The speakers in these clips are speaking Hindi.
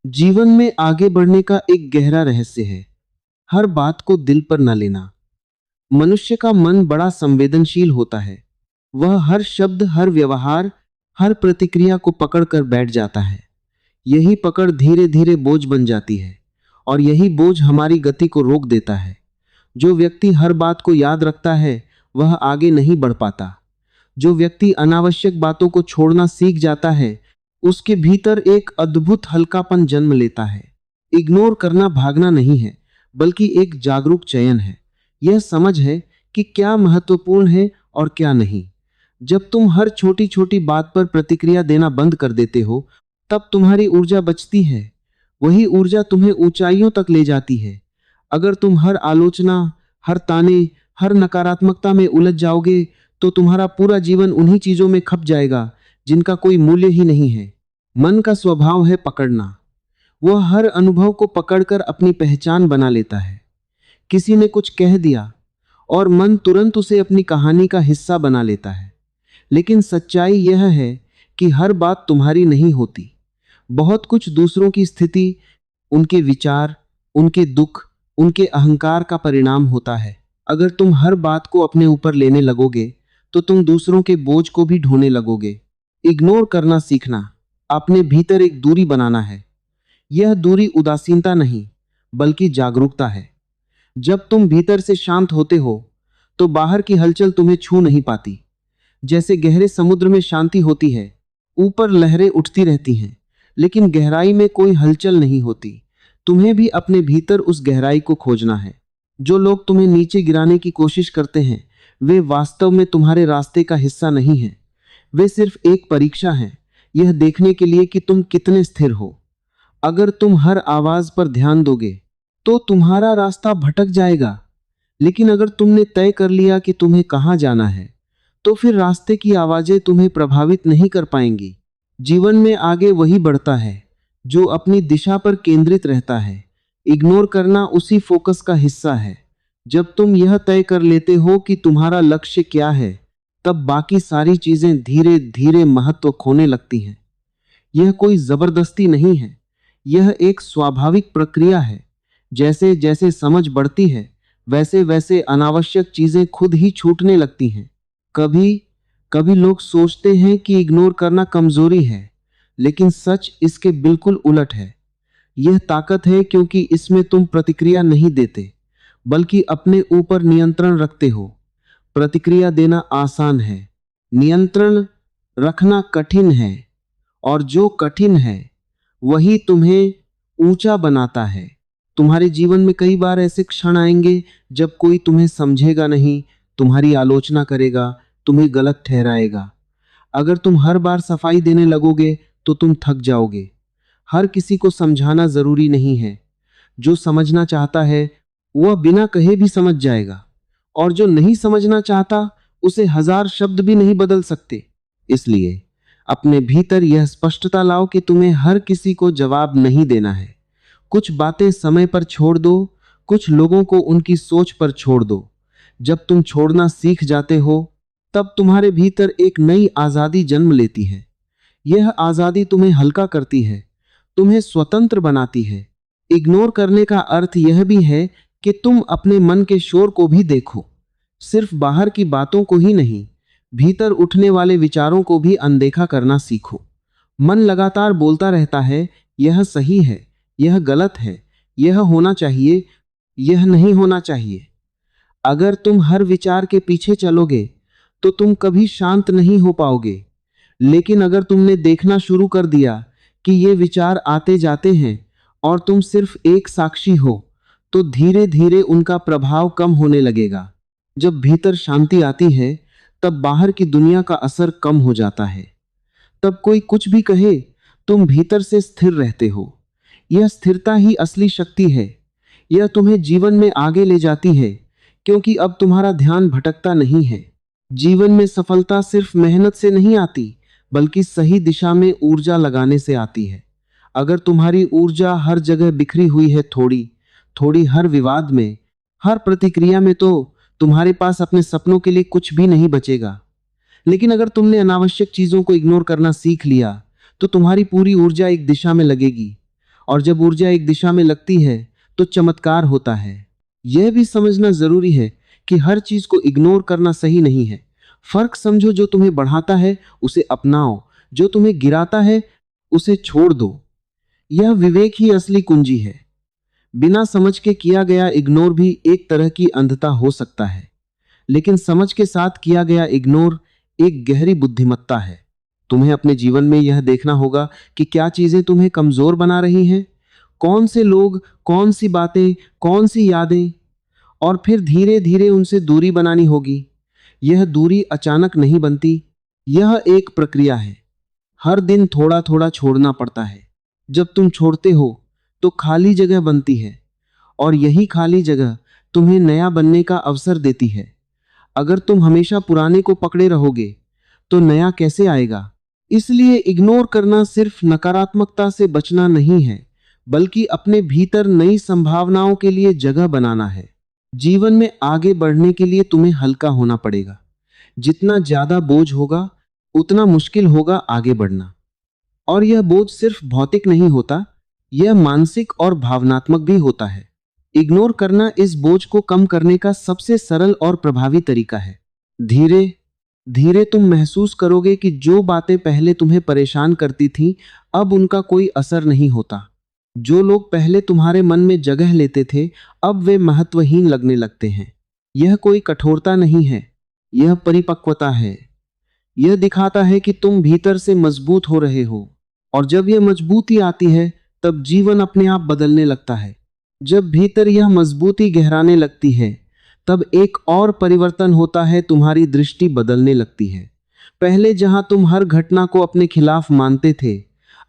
जीवन में आगे बढ़ने का एक गहरा रहस्य है हर बात को दिल पर न लेना। मनुष्य का मन बड़ा संवेदनशील होता है। वह हर शब्द, हर व्यवहार, हर प्रतिक्रिया को पकड़ कर बैठ जाता है। यही पकड़ धीरे धीरे बोझ बन जाती है और यही बोझ हमारी गति को रोक देता है। जो व्यक्ति हर बात को याद रखता है वह आगे नहीं बढ़ पाता। जो व्यक्ति अनावश्यक बातों को छोड़ना सीख जाता है उसके भीतर एक अद्भुत हल्कापन जन्म लेता है। इग्नोर करना भागना नहीं है, बल्कि एक जागरूक चयन है। यह समझ है कि क्या महत्वपूर्ण है और क्या नहीं। जब तुम हर छोटी छोटी बात पर प्रतिक्रिया देना बंद कर देते हो, तब तुम्हारी ऊर्जा बचती है। वही ऊर्जा तुम्हें ऊंचाइयों तक ले जाती है। अगर तुम हर आलोचना, हर ताने, हर नकारात्मकता में उलझ जाओगे तो तुम्हारा पूरा जीवन उन्हीं चीजों में खप जाएगा जिनका कोई मूल्य ही नहीं है। मन का स्वभाव है पकड़ना। वह हर अनुभव को पकड़कर अपनी पहचान बना लेता है। किसी ने कुछ कह दिया और मन तुरंत उसे अपनी कहानी का हिस्सा बना लेता है। लेकिन सच्चाई यह है कि हर बात तुम्हारी नहीं होती। बहुत कुछ दूसरों की स्थिति, उनके विचार, उनके दुख, उनके अहंकार का परिणाम होता है। अगर तुम हर बात को अपने ऊपर लेने लगोगे तो तुम दूसरों के बोझ को भी ढोने लगोगे। इग्नोर करना सीखना, अपने भीतर एक दूरी बनाना है। यह दूरी उदासीनता नहीं, बल्कि जागरूकता है। जब तुम भीतर से शांत होते हो तो बाहर की हलचल तुम्हें छू नहीं पाती। जैसे गहरे समुद्र में शांति होती है, ऊपर लहरें उठती रहती हैं, लेकिन गहराई में कोई हलचल नहीं होती। तुम्हें भी अपने भीतर उस गहराई को खोजना है। जो लोग तुम्हें नीचे गिराने की कोशिश करते हैं वे वास्तव में तुम्हारे रास्ते का हिस्सा नहीं हैं। वे सिर्फ एक परीक्षा है, यह देखने के लिए कि तुम कितने स्थिर हो। अगर तुम हर आवाज पर ध्यान दोगे तो तुम्हारा रास्ता भटक जाएगा, लेकिन अगर तुमने तय कर लिया कि तुम्हें कहां जाना है तो फिर रास्ते की आवाजें तुम्हें प्रभावित नहीं कर पाएंगी। जीवन में आगे वही बढ़ता है जो अपनी दिशा पर केंद्रित रहता है। इग्नोर करना उसी फोकस का हिस्सा है। जब तुम यह तय कर लेते हो कि तुम्हारा लक्ष्य क्या है, तब बाकी सारी चीजें धीरे धीरे महत्व खोने लगती हैं। यह कोई जबरदस्ती नहीं है, यह एक स्वाभाविक प्रक्रिया है। जैसे जैसे समझ बढ़ती है वैसे वैसे अनावश्यक चीजें खुद ही छूटने लगती हैं। कभी कभी लोग सोचते हैं कि इग्नोर करना कमजोरी है, लेकिन सच इसके बिल्कुल उलट है। यह ताकत है, क्योंकि इसमें तुम प्रतिक्रिया नहीं देते बल्कि अपने ऊपर नियंत्रण रखते हो। प्रतिक्रिया देना आसान है, नियंत्रण रखना कठिन है, और जो कठिन है वही तुम्हें ऊंचा बनाता है। तुम्हारे जीवन में कई बार ऐसे क्षण आएंगे जब कोई तुम्हें समझेगा नहीं, तुम्हारी आलोचना करेगा, तुम्हें गलत ठहराएगा। अगर तुम हर बार सफाई देने लगोगे तो तुम थक जाओगे। हर किसी को समझाना जरूरी नहीं है। जो समझना चाहता है वह बिना कहे भी समझ जाएगा, और जो नहीं समझना चाहता उसे हजार शब्द भी नहीं बदल सकते। इसलिए अपने भीतर यह स्पष्टता लाओ कि तुम्हें हर किसी को जवाब नहीं देना है। कुछ बातें समय पर छोड़ दो, कुछ लोगों को उनकी सोच पर छोड़ दो। जब तुम छोड़ना सीख जाते हो तब तुम्हारे भीतर एक नई आजादी जन्म लेती है। यह आजादी तुम्हें हल्का करती है, तुम्हें स्वतंत्र बनाती है। इग्नोर करने का अर्थ यह भी है कि तुम अपने मन के शोर को भी देखो, सिर्फ बाहर की बातों को ही नहीं, भीतर उठने वाले विचारों को भी अनदेखा करना सीखो। मन लगातार बोलता रहता है, यह सही है, यह गलत है, यह होना चाहिए, यह नहीं होना चाहिए। अगर तुम हर विचार के पीछे चलोगे तो तुम कभी शांत नहीं हो पाओगे। लेकिन अगर तुमने देखना शुरू कर दिया कि ये विचार आते जाते हैं और तुम सिर्फ एक साक्षी हो, तो धीरे धीरे उनका प्रभाव कम होने लगेगा। जब भीतर शांति आती है तब बाहर की दुनिया का असर कम हो जाता है। तब कोई कुछ भी कहे, तुम भीतर से स्थिर रहते हो। यह स्थिरता ही असली शक्ति है। यह तुम्हें जीवन में आगे ले जाती है, क्योंकि अब तुम्हारा ध्यान भटकता नहीं है। जीवन में सफलता सिर्फ मेहनत से नहीं आती, बल्कि सही दिशा में ऊर्जा लगाने से आती है। अगर तुम्हारी ऊर्जा हर जगह बिखरी हुई है, थोड़ी थोड़ी हर विवाद में, हर प्रतिक्रिया में, तो तुम्हारे पास अपने सपनों के लिए कुछ भी नहीं बचेगा। लेकिन अगर तुमने अनावश्यक चीजों को इग्नोर करना सीख लिया तो तुम्हारी पूरी ऊर्जा एक दिशा में लगेगी, और जब ऊर्जा एक दिशा में लगती है तो चमत्कार होता है। यह भी समझना जरूरी है कि हर चीज को इग्नोर करना सही नहीं है। फर्क समझो, जो तुम्हें बढ़ाता है उसे अपनाओ, जो तुम्हें गिराता है उसे छोड़ दो। यह विवेक ही असली कुंजी है। बिना समझ के किया गया इग्नोर भी एक तरह की अंधता हो सकता है, लेकिन समझ के साथ किया गया इग्नोर एक गहरी बुद्धिमत्ता है। तुम्हें अपने जीवन में यह देखना होगा कि क्या चीजें तुम्हें कमजोर बना रही हैं, कौन से लोग, कौन सी बातें, कौन सी यादें, और फिर धीरे धीरे उनसे दूरी बनानी होगी। यह दूरी अचानक नहीं बनती, यह एक प्रक्रिया है। हर दिन थोड़ा थोड़ा छोड़ना पड़ता है। जब तुम छोड़ते हो तो खाली जगह बनती है, और यही खाली जगह तुम्हें नया बनने का अवसर देती है। अगर तुम हमेशा पुराने को पकड़े रहोगे तो नया कैसे आएगा? इसलिए इग्नोर करना सिर्फ नकारात्मकता से बचना नहीं है, बल्कि अपने भीतर नई संभावनाओं के लिए जगह बनाना है। जीवन में आगे बढ़ने के लिए तुम्हें हल्का होना पड़ेगा। जितना ज्यादा बोझ होगा उतना मुश्किल होगा आगे बढ़ना। और यह बोझ सिर्फ भौतिक नहीं होता, यह मानसिक और भावनात्मक भी होता है। इग्नोर करना इस बोझ को कम करने का सबसे सरल और प्रभावी तरीका है। धीरे धीरे तुम महसूस करोगे कि जो बातें पहले तुम्हें परेशान करती थीं, अब उनका कोई असर नहीं होता। जो लोग पहले तुम्हारे मन में जगह लेते थे, अब वे महत्वहीन लगने लगते हैं। यह कोई कठोरता नहीं है, यह परिपक्वता है। यह दिखाता है कि तुम भीतर से मजबूत हो रहे हो, और जब यह मजबूती आती है तब जीवन अपने आप बदलने लगता है। जब भीतर यह मजबूती गहराने लगती है तब एक और परिवर्तन होता है, तुम्हारी दृष्टि बदलने लगती है। पहले जहां तुम हर घटना को अपने खिलाफ मानते थे,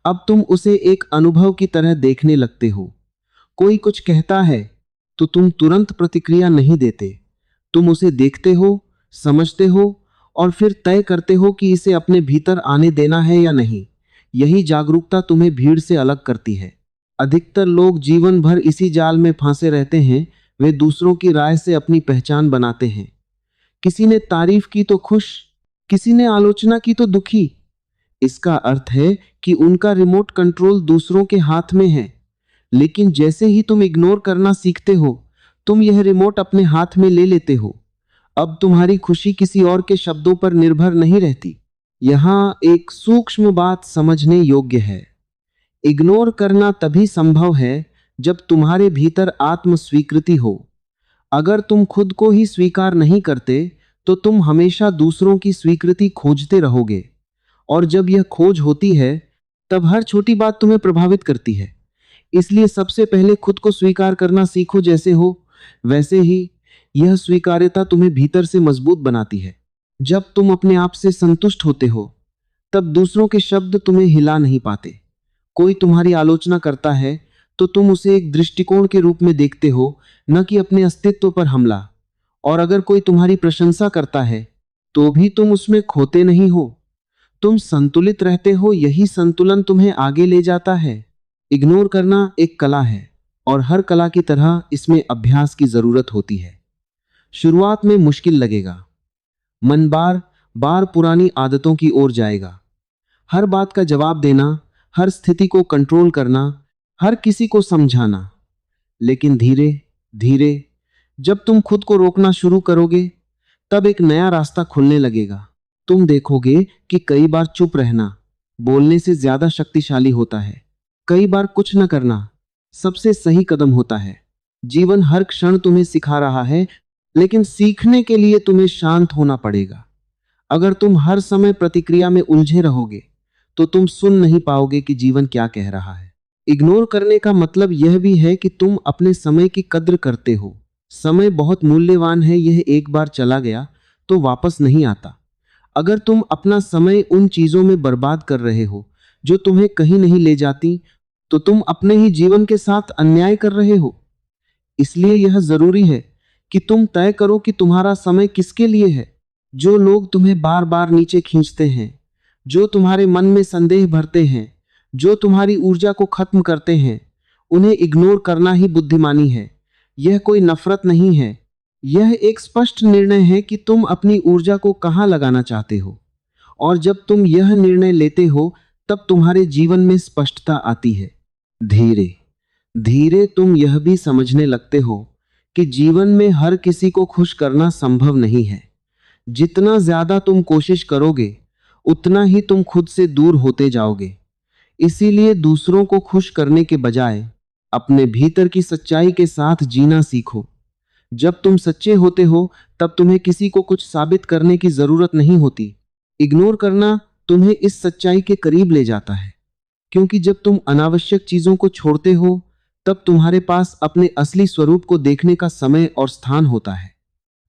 अब तुम उसे एक अनुभव की तरह देखने लगते हो। कोई कुछ कहता है तो तुम तुरंत प्रतिक्रिया नहीं देते। तुम उसे देखते हो, समझते हो, और फिर तय करते हो कि इसे अपने भीतर आने देना है या नहीं। यही जागरूकता तुम्हें भीड़ से अलग करती है। अधिकतर लोग जीवन भर इसी जाल में फंसे रहते हैं। वे दूसरों की राय से अपनी पहचान बनाते हैं। किसी ने तारीफ की तो खुश, किसी ने आलोचना की तो दुखी। इसका अर्थ है कि उनका रिमोट कंट्रोल दूसरों के हाथ में है। लेकिन जैसे ही तुम इग्नोर करना सीखते हो, तुम यह रिमोट अपने हाथ में ले लेते हो। अब तुम्हारी खुशी किसी और के शब्दों पर निर्भर नहीं रहती। यहां एक सूक्ष्म बात समझने योग्य है। इग्नोर करना तभी संभव है जब तुम्हारे भीतर आत्म स्वीकृति हो। अगर तुम खुद को ही स्वीकार नहीं करते तो तुम हमेशा दूसरों की स्वीकृति खोजते रहोगे, और जब यह खोज होती है तब हर छोटी बात तुम्हें प्रभावित करती है। इसलिए सबसे पहले खुद को स्वीकार करना सीखो, जैसे हो वैसे ही। यह स्वीकार्यता तुम्हें भीतर से मजबूत बनाती है। जब तुम अपने आप से संतुष्ट होते हो तब दूसरों के शब्द तुम्हें हिला नहीं पाते। कोई तुम्हारी आलोचना करता है तो तुम उसे एक दृष्टिकोण के रूप में देखते हो, न कि अपने अस्तित्व पर हमला। और अगर कोई तुम्हारी प्रशंसा करता है तो भी तुम उसमें खोते नहीं हो, तुम संतुलित रहते हो। यही संतुलन तुम्हें आगे ले जाता है। इग्नोर करना एक कला है, और हर कला की तरह इसमें अभ्यास की जरूरत होती है। शुरुआत में मुश्किल लगेगा। मन बार बार पुरानी आदतों की ओर जाएगा। हर बात का जवाब देना, हर स्थिति को कंट्रोल करना, हर किसी को समझाना। लेकिन धीरे धीरे जब तुम खुद को रोकना शुरू करोगे तब एक नया रास्ता खुलने लगेगा। तुम देखोगे कि कई बार चुप रहना बोलने से ज्यादा शक्तिशाली होता है। कई बार कुछ न करना सबसे सही कदम होता है। जीवन हर क्षण तुम्हें सिखा रहा है, लेकिन सीखने के लिए तुम्हें शांत होना पड़ेगा। अगर तुम हर समय प्रतिक्रिया में उलझे रहोगे तो तुम सुन नहीं पाओगे कि जीवन क्या कह रहा है। इग्नोर करने का मतलब यह भी है कि तुम अपने समय की कद्र करते हो। समय बहुत मूल्यवान है, यह एक बार चला गया तो वापस नहीं आता। अगर तुम अपना समय उन चीजों में बर्बाद कर रहे हो जो तुम्हें कहीं नहीं ले जाती, तो तुम अपने ही जीवन के साथ अन्याय कर रहे हो। इसलिए यह जरूरी है कि तुम तय करो कि तुम्हारा समय किसके लिए है। जो लोग तुम्हें बार बार नीचे खींचते हैं, जो तुम्हारे मन में संदेह भरते हैं, जो तुम्हारी ऊर्जा को खत्म करते हैं, उन्हें इग्नोर करना ही बुद्धिमानी है। यह कोई नफरत नहीं है, यह एक स्पष्ट निर्णय है कि तुम अपनी ऊर्जा को कहां लगाना चाहते हो। और जब तुम यह निर्णय लेते हो तब तुम्हारे जीवन में स्पष्टता आती है। धीरे धीरे तुम यह भी समझने लगते हो कि जीवन में हर किसी को खुश करना संभव नहीं है। जितना ज्यादा तुम कोशिश करोगे, उतना ही तुम खुद से दूर होते जाओगे। इसीलिए दूसरों को खुश करने के बजाय अपने भीतर की सच्चाई के साथ जीना सीखो। जब तुम सच्चे होते हो, तब तुम्हें किसी को कुछ साबित करने की जरूरत नहीं होती। इग्नोर करना तुम्हें इस सच्चाई के करीब ले जाता है, क्योंकि जब तुम अनावश्यक चीजों को छोड़ते हो, तब तुम्हारे पास अपने असली स्वरूप को देखने का समय और स्थान होता है।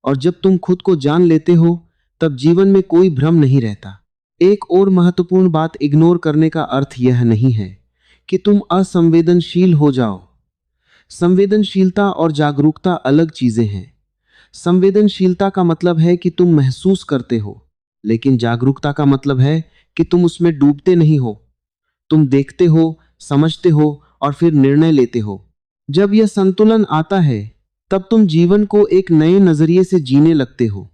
और जब तुम खुद को जान लेते हो, तब जीवन में कोई भ्रम नहीं रहता। एक और महत्वपूर्ण बात, इग्नोर करने का अर्थ यह नहीं है कि तुम असंवेदनशील हो जाओ। संवेदनशीलता और जागरूकता अलग चीजें हैं। संवेदनशीलता का मतलब है कि तुम महसूस करते हो, लेकिन जागरूकता का मतलब है कि तुम उसमें डूबते नहीं हो। तुम देखते हो, समझते हो और फिर निर्णय लेते हो। जब यह संतुलन आता है, तब तुम जीवन को एक नए नजरिए से जीने लगते हो।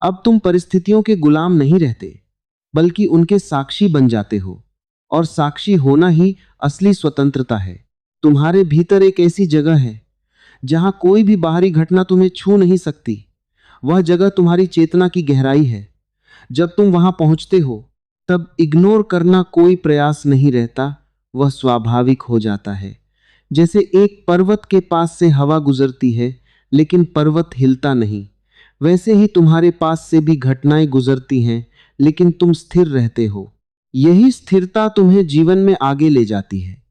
अब तुम परिस्थितियों के गुलाम नहीं रहते, बल्कि उनके साक्षी बन जाते हो। और साक्षी होना ही असली स्वतंत्रता है। तुम्हारे भीतर एक ऐसी जगह है जहां कोई भी बाहरी घटना तुम्हें छू नहीं सकती। वह जगह तुम्हारी चेतना की गहराई है। जब तुम वहां पहुंचते हो, तब इग्नोर करना कोई प्रयास नहीं रहता, वह स्वाभाविक हो जाता है। जैसे एक पर्वत के पास से हवा गुजरती है, लेकिन पर्वत हिलता नहीं, वैसे ही तुम्हारे पास से भी घटनाएं गुजरती हैं, लेकिन तुम स्थिर रहते हो। यही स्थिरता तुम्हें जीवन में आगे ले जाती है,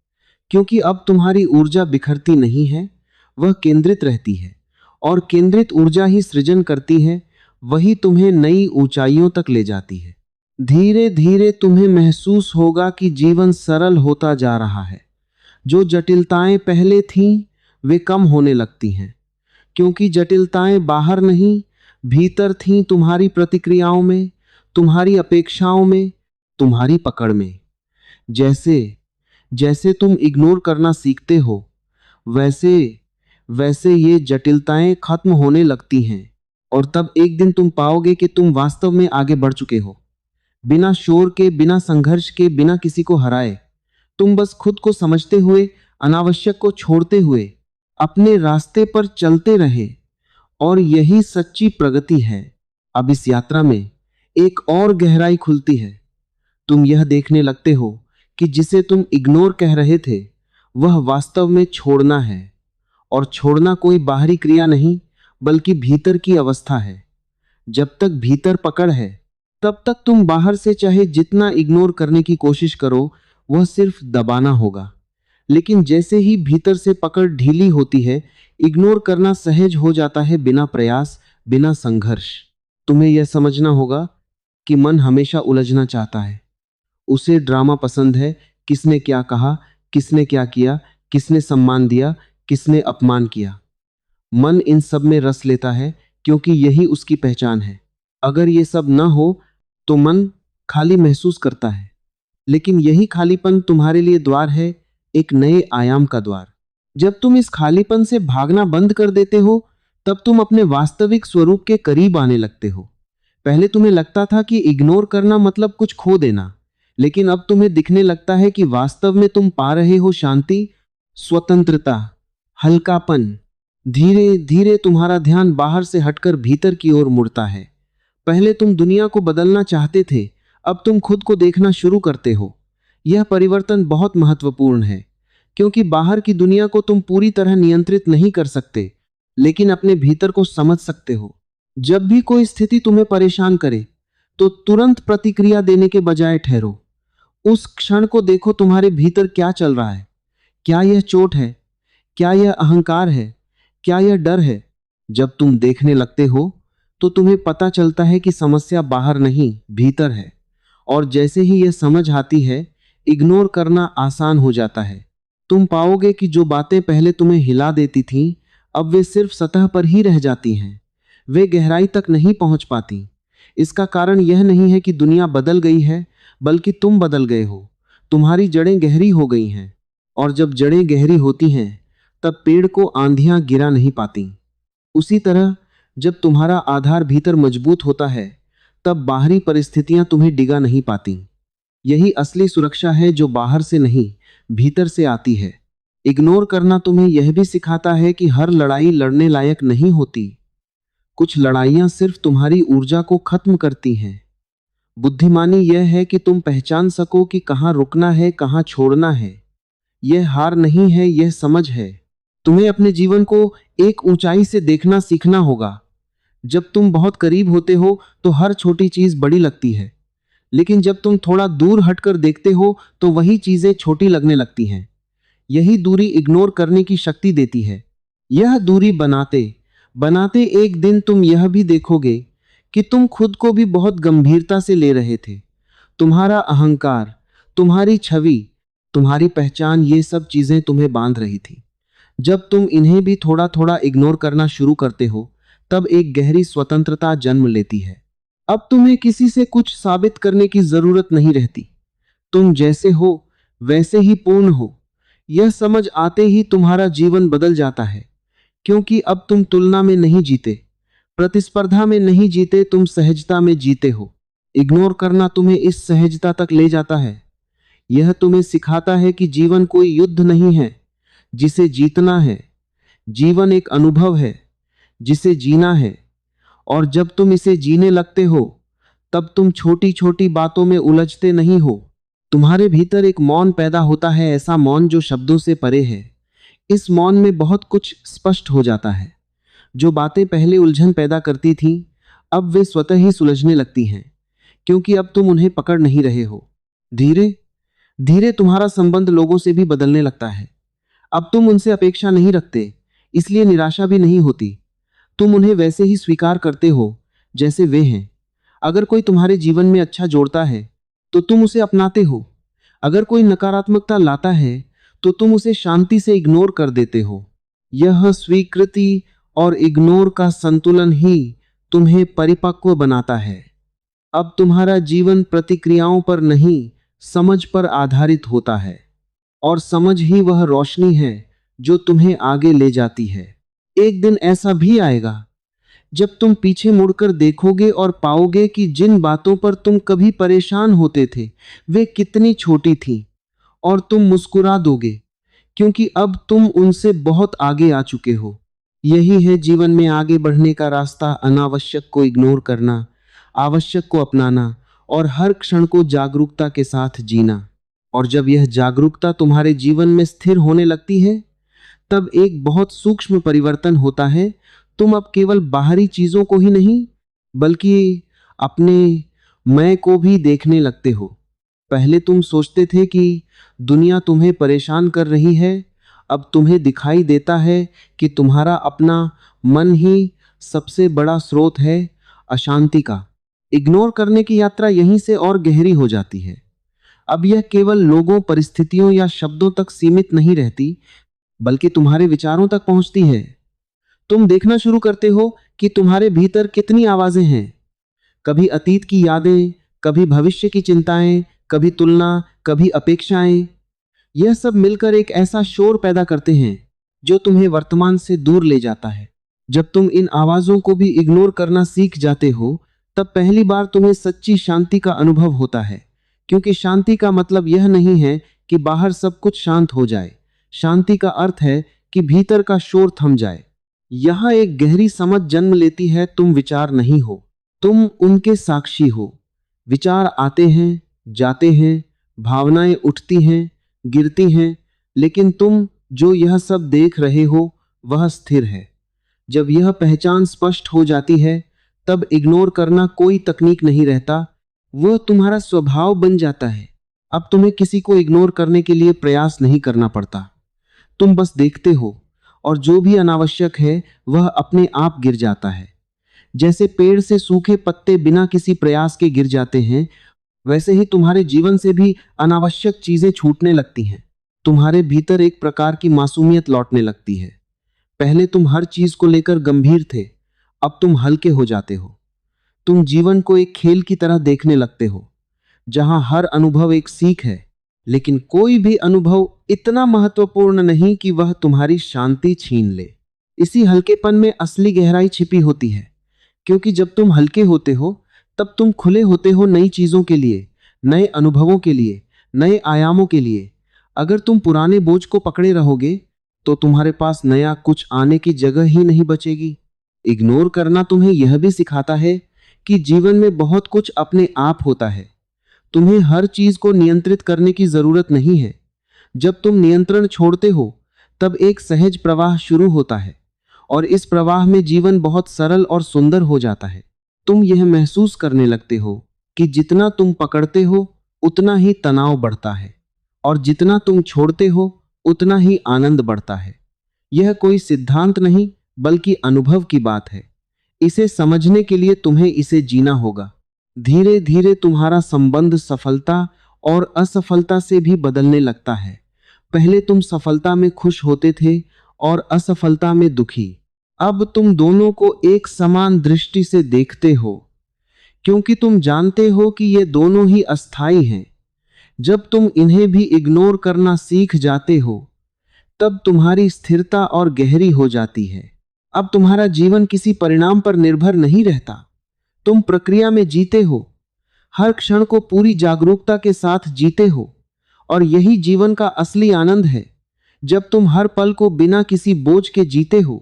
क्योंकि अब तुम्हारी ऊर्जा बिखरती नहीं है, वह केंद्रित रहती है। और केंद्रित ऊर्जा ही सृजन करती है, वही तुम्हें नई ऊंचाइयों तक ले जाती है। धीरे धीरे तुम्हें महसूस होगा कि जीवन सरल होता जा रहा है। जो जटिलताएं पहले थीं, वे कम होने लगती हैं, क्योंकि जटिलताएं बाहर नहीं, भीतर थीं, तुम्हारी प्रतिक्रियाओं में, तुम्हारी अपेक्षाओं में, तुम्हारी पकड़ में। जैसे जैसे तुम इग्नोर करना सीखते हो, वैसे वैसे ये जटिलताएं खत्म होने लगती हैं। और तब एक दिन तुम पाओगे कि तुम वास्तव में आगे बढ़ चुके हो, बिना शोर के, बिना संघर्ष के, बिना किसी को हराए। तुम बस खुद को समझते हुए, अनावश्यक को छोड़ते हुए अपने रास्ते पर चलते रहे। और यही सच्ची प्रगति है। अब इस यात्रा में एक और गहराई खुलती है। तुम यह देखने लगते हो कि जिसे तुम इग्नोर कह रहे थे, वह वास्तव में छोड़ना है। और छोड़ना कोई बाहरी क्रिया नहीं, बल्कि भीतर की अवस्था है। जब तक भीतर पकड़ है, तब तक तुम बाहर से चाहे जितना इग्नोर करने की कोशिश करो, वह सिर्फ दबाना होगा। लेकिन जैसे ही भीतर से पकड़ ढीली होती है, इग्नोर करना सहज हो जाता है, बिना प्रयास, बिना संघर्ष। तुम्हें यह समझना होगा कि मन हमेशा उलझना चाहता है। उसे ड्रामा पसंद है। किसने क्या कहा, किसने क्या किया, किसने सम्मान दिया, किसने अपमान किया। मन इन सब में रस लेता है, क्योंकि यही उसकी पहचान है। अगर ये सब न हो, तो मन खाली महसूस करता है। लेकिन यही खालीपन तुम्हारे लिए द्वार है, एक नए आयाम का द्वार। जब तुम इस खालीपन से भागना बंद कर देते हो, तब तुम अपने वास्तविक स्वरूप के करीब आने लगते हो। पहले तुम्हें लगता था कि इग्नोर करना मतलब कुछ खो देना, लेकिन अब तुम्हें दिखने लगता है कि वास्तव में तुम पा रहे हो शांति, स्वतंत्रता, हल्कापन। धीरे धीरे तुम्हारा ध्यान बाहर से हटकर भीतर की ओर मुड़ता है। पहले तुम दुनिया को बदलना चाहते थे, अब तुम खुद को देखना शुरू करते हो। यह परिवर्तन बहुत महत्वपूर्ण है, क्योंकि बाहर की दुनिया को तुम पूरी तरह नियंत्रित नहीं कर सकते, लेकिन अपने भीतर को समझ सकते हो। जब भी कोई स्थिति तुम्हें परेशान करे, तो तुरंत प्रतिक्रिया देने के बजाय ठहरो। उस क्षण को देखो, तुम्हारे भीतर क्या चल रहा है। क्या यह चोट है? क्या यह अहंकार है? क्या यह डर है? जब तुम देखने लगते हो, तो तुम्हें पता चलता है कि समस्या बाहर नहीं, भीतर है। और जैसे ही यह समझ आती है, इग्नोर करना आसान हो जाता है। तुम पाओगे कि जो बातें पहले तुम्हें हिला देती थीं, अब वे सिर्फ सतह पर ही रह जाती हैं। वे गहराई तक नहीं पहुंच पाती। इसका कारण यह नहीं है कि दुनिया बदल गई है, बल्कि तुम बदल गए हो। तुम्हारी जड़ें गहरी हो गई हैं। और जब जड़ें गहरी होती हैं, तब पेड़ को आंधियां गिरा नहीं पाती। उसी तरह जब तुम्हारा आधार भीतर मजबूत होता है, तब बाहरी परिस्थितियां तुम्हें डिगा नहीं पाती। यही असली सुरक्षा है, जो बाहर से नहीं, भीतर से आती है। इग्नोर करना तुम्हें यह भी सिखाता है कि हर लड़ाई लड़ने लायक नहीं होती। कुछ लड़ाइयां सिर्फ तुम्हारी ऊर्जा को खत्म करती हैं। बुद्धिमानी यह है कि तुम पहचान सको कि कहाँ रुकना है, कहाँ छोड़ना है। यह हार नहीं है, यह समझ है। तुम्हें अपने जीवन को एक ऊंचाई से देखना सीखना होगा। जब तुम बहुत करीब होते हो तो हर छोटी चीज बड़ी लगती है, लेकिन जब तुम थोड़ा दूर हटकर देखते हो तो वही चीजें छोटी लगने लगती हैं। यही दूरी इग्नोर करने की शक्ति देती है। यह दूरी बनाते बनाते एक दिन तुम यह भी देखोगे कि तुम खुद को भी बहुत गंभीरता से ले रहे थे। तुम्हारा अहंकार, तुम्हारी छवि, तुम्हारी पहचान, ये सब चीजें तुम्हें बांध रही थी। जब तुम इन्हें भी थोड़ा थोड़ा इग्नोर करना शुरू करते हो, तब एक गहरी स्वतंत्रता जन्म लेती है। अब तुम्हें किसी से कुछ साबित करने की जरूरत नहीं रहती। तुम जैसे हो वैसे ही पूर्ण हो। यह समझ आते ही तुम्हारा जीवन बदल जाता है, क्योंकि अब तुम तुलना में नहीं जीते, प्रतिस्पर्धा में नहीं जीते, तुम सहजता में जीते हो। इग्नोर करना तुम्हें इस सहजता तक ले जाता है। यह तुम्हें सिखाता है कि जीवन कोई युद्ध नहीं है जिसे जीतना है। जीवन एक अनुभव है जिसे जीना है। और जब तुम इसे जीने लगते हो, तब तुम छोटी छोटी बातों में उलझते नहीं हो। तुम्हारे भीतर एक मौन पैदा होता है, ऐसा मौन जो शब्दों से परे है। इस मौन में बहुत कुछ स्पष्ट हो जाता है। जो बातें पहले उलझन पैदा करती थीं, अब वे स्वतः ही सुलझने लगती हैं, क्योंकि अब तुम उन्हें पकड़ नहीं रहे हो। धीरे धीरे तुम्हारा संबंध लोगों से भी बदलने लगता है। अब तुम उनसे अपेक्षा नहीं रखते, इसलिए निराशा भी नहीं होती। तुम उन्हें वैसे ही स्वीकार करते हो जैसे वे हैं। अगर कोई तुम्हारे जीवन में अच्छा जोड़ता है तो तुम उसे अपनाते हो। अगर कोई नकारात्मकता लाता है तो तुम उसे शांति से इग्नोर कर देते हो। यह स्वीकृति और इग्नोर का संतुलन ही तुम्हें परिपक्व बनाता है। अब तुम्हारा जीवन प्रतिक्रियाओं पर नहीं, समझ पर आधारित होता है, और समझ ही वह रोशनी है जो तुम्हें आगे ले जाती है। एक दिन ऐसा भी आएगा जब तुम पीछे मुड़कर देखोगे और पाओगे कि जिन बातों पर तुम कभी परेशान होते थे वे कितनी छोटी थीं, और तुम मुस्कुरा दोगे, क्योंकि अब तुम उनसे बहुत आगे आ चुके हो। यही है जीवन में आगे बढ़ने का रास्ता। अनावश्यक को इग्नोर करना, आवश्यक को अपनाना, और हर क्षण को जागरूकता के साथ जीना। और जब यह जागरूकता तुम्हारे जीवन में स्थिर होने लगती है, तब एक बहुत सूक्ष्म परिवर्तन होता है। तुम अब केवल बाहरी चीजों को ही नहीं, बल्कि अपने मैं को भी देखने लगते हो। पहले तुम सोचते थे कि दुनिया तुम्हें परेशान कर रही है, अब तुम्हें दिखाई देता है कि तुम्हारा अपना मन ही सबसे बड़ा स्रोत है अशांति का। इग्नोर करने की यात्रा यहीं से और गहरी हो जाती है। अब यह केवल लोगों, परिस्थितियों या शब्दों तक सीमित नहीं रहती, बल्कि तुम्हारे विचारों तक पहुंचती है। तुम देखना शुरू करते हो कि तुम्हारे भीतर कितनी आवाजें हैं। कभी अतीत की यादें, कभी भविष्य की चिंताएं, कभी तुलना, कभी अपेक्षाएं। यह सब मिलकर एक ऐसा शोर पैदा करते हैं जो तुम्हें वर्तमान से दूर ले जाता है। जब तुम इन आवाजों को भी इग्नोर करना सीख जाते हो, तब पहली बार तुम्हें सच्ची शांति का अनुभव होता है। क्योंकि शांति का मतलब यह नहीं है कि बाहर सब कुछ शांत हो जाए। शांति का अर्थ है कि भीतर का शोर थम जाए। यहां एक गहरी समझ जन्म लेती है, तुम विचार नहीं हो, तुम उनके साक्षी हो। विचार आते हैं, जाते हैं, भावनाएं उठती हैं, गिरती हैं, लेकिन तुम जो यह सब देख रहे हो वह स्थिर है। जब यह पहचान स्पष्ट हो जाती है, तब इग्नोर करना कोई तकनीक नहीं रहता, वह तुम्हारा स्वभाव बन जाता है। अब तुम्हें किसी को इग्नोर करने के लिए प्रयास नहीं करना पड़ता। तुम बस देखते हो, और जो भी अनावश्यक है वह अपने आप गिर जाता है। जैसे पेड़ से सूखे पत्ते बिना किसी प्रयास के गिर जाते हैं, वैसे ही तुम्हारे जीवन से भी अनावश्यक चीजें छूटने लगती हैं। तुम्हारे भीतर एक प्रकार की मासूमियत लौटने लगती है। पहले तुम हर चीज को लेकर गंभीर थे, अब तुम हल्के हो जाते हो। तुम जीवन को एक खेल की तरह देखने लगते हो, जहां हर अनुभव एक सीख है, लेकिन कोई भी अनुभव इतना महत्वपूर्ण नहीं कि वह तुम्हारी शांति छीन ले। इसी हल्केपन में असली गहराई छिपी होती है, क्योंकि जब तुम हल्के होते हो, तब तुम खुले होते हो नई चीजों के लिए, नए अनुभवों के लिए, नए आयामों के लिए। अगर तुम पुराने बोझ को पकड़े रहोगे तो तुम्हारे पास नया कुछ आने की जगह ही नहीं बचेगी। इग्नोर करना तुम्हें यह भी सिखाता है कि जीवन में बहुत कुछ अपने आप होता है। तुम्हें हर चीज को नियंत्रित करने की जरूरत नहीं है। जब तुम नियंत्रण छोड़ते हो तब एक सहज प्रवाह शुरू होता है और इस प्रवाह में जीवन बहुत सरल और सुंदर हो जाता है। तुम यह महसूस करने लगते हो कि जितना तुम पकड़ते हो उतना ही तनाव बढ़ता है और जितना तुम छोड़ते हो उतना ही आनंद बढ़ता है। यह कोई सिद्धांत नहीं बल्कि अनुभव की बात है। इसे समझने के लिए तुम्हें इसे जीना होगा। धीरे धीरे तुम्हारा संबंध सफलता और असफलता से भी बदलने लगता है। पहले तुम सफलता में खुश होते थे और असफलता में दुखी। अब तुम दोनों को एक समान दृष्टि से देखते हो क्योंकि तुम जानते हो कि ये दोनों ही अस्थाई हैं। जब तुम इन्हें भी इग्नोर करना सीख जाते हो तब तुम्हारी स्थिरता और गहरी हो जाती है। अब तुम्हारा जीवन किसी परिणाम पर निर्भर नहीं रहता। तुम प्रक्रिया में जीते हो, हर क्षण को पूरी जागरूकता के साथ जीते हो और यही जीवन का असली आनंद है। जब तुम हर पल को बिना किसी बोझ के जीते हो,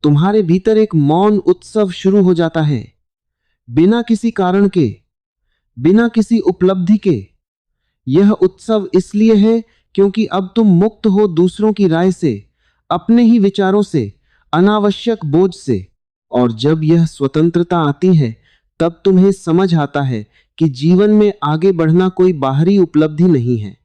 तुम्हारे भीतर एक मौन उत्सव शुरू हो जाता है, बिना किसी कारण के, बिना किसी उपलब्धि के। यह उत्सव इसलिए है क्योंकि अब तुम मुक्त हो दूसरों की राय से, अपने ही विचारों से, अनावश्यक बोझ से। और जब यह स्वतंत्रता आती है तब तुम्हें समझ आता है कि जीवन में आगे बढ़ना कोई बाहरी उपलब्धि नहीं है।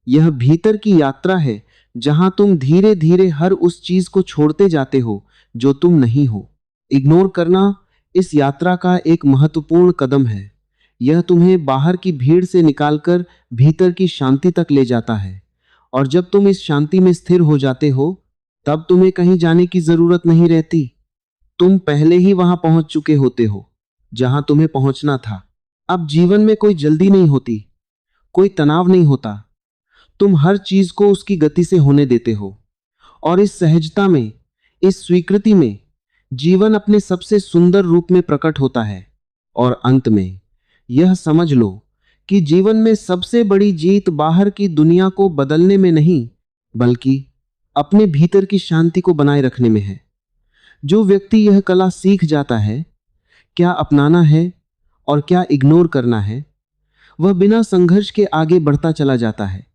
यह भीतर की यात्रा है जहां तुम धीरे धीरे हर उस चीज को छोड़ते जाते हो जो तुम नहीं हो। इग्नोर करना इस यात्रा का एक महत्वपूर्ण कदम है। यह तुम्हें बाहर की भीड़ से निकालकर भीतर की शांति तक ले जाता है और जब तुम इस शांति में स्थिर हो जाते हो तब तुम्हें कहीं जाने की जरूरत नहीं रहती। तुम पहले ही वहां पहुंच चुके होते हो जहां तुम्हें पहुंचना था। अब जीवन में कोई जल्दी नहीं होती, कोई तनाव नहीं होता। तुम हर चीज को उसकी गति से होने देते हो और इस सहजता में, इस स्वीकृति में जीवन अपने सबसे सुंदर रूप में प्रकट होता है। और अंत में यह समझ लो कि जीवन में सबसे बड़ी जीत बाहर की दुनिया को बदलने में नहीं बल्कि अपने भीतर की शांति को बनाए रखने में है। जो व्यक्ति यह कला सीख जाता है, क्या अपनाना है और क्या इग्नोर करना है, वह बिना संघर्ष के आगे बढ़ता चला जाता है।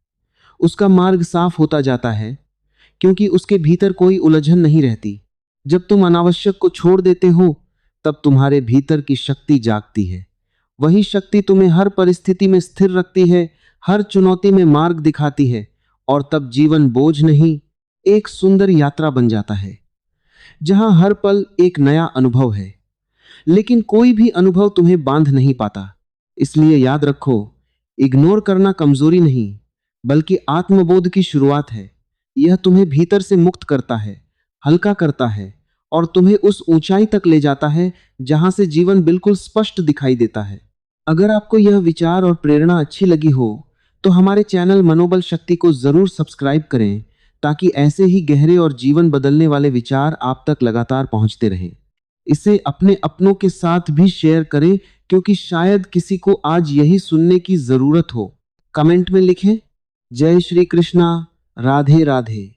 उसका मार्ग साफ होता जाता है क्योंकि उसके भीतर कोई उलझन नहीं रहती। जब तुम अनावश्यक को छोड़ देते हो तब तुम्हारे भीतर की शक्ति जागती है। वही शक्ति तुम्हें हर परिस्थिति में स्थिर रखती है, हर चुनौती में मार्ग दिखाती है और तब जीवन बोझ नहीं, एक सुंदर यात्रा बन जाता है जहां हर पल एक नया अनुभव है। लेकिन कोई भी अनुभव तुम्हें बांध नहीं पाता। इसलिए याद रखो, इग्नोर करना कमजोरी नहीं बल्कि आत्मबोध की शुरुआत है। यह तुम्हें भीतर से मुक्त करता है, हल्का करता है और तुम्हें उस ऊंचाई तक ले जाता है जहां से जीवन बिल्कुल स्पष्ट दिखाई देता है। अगर आपको यह विचार और प्रेरणा अच्छी लगी हो तो हमारे चैनल मनोबल शक्ति को जरूर सब्सक्राइब करें ताकि ऐसे ही गहरे और जीवन बदलने वाले विचार आप तक लगातार पहुंचते रहें। इसे अपने अपनों के साथ भी शेयर करें क्योंकि शायद किसी को आज यही सुनने की जरूरत हो। कमेंट में लिखें, जय श्री कृष्णा, राधे राधे।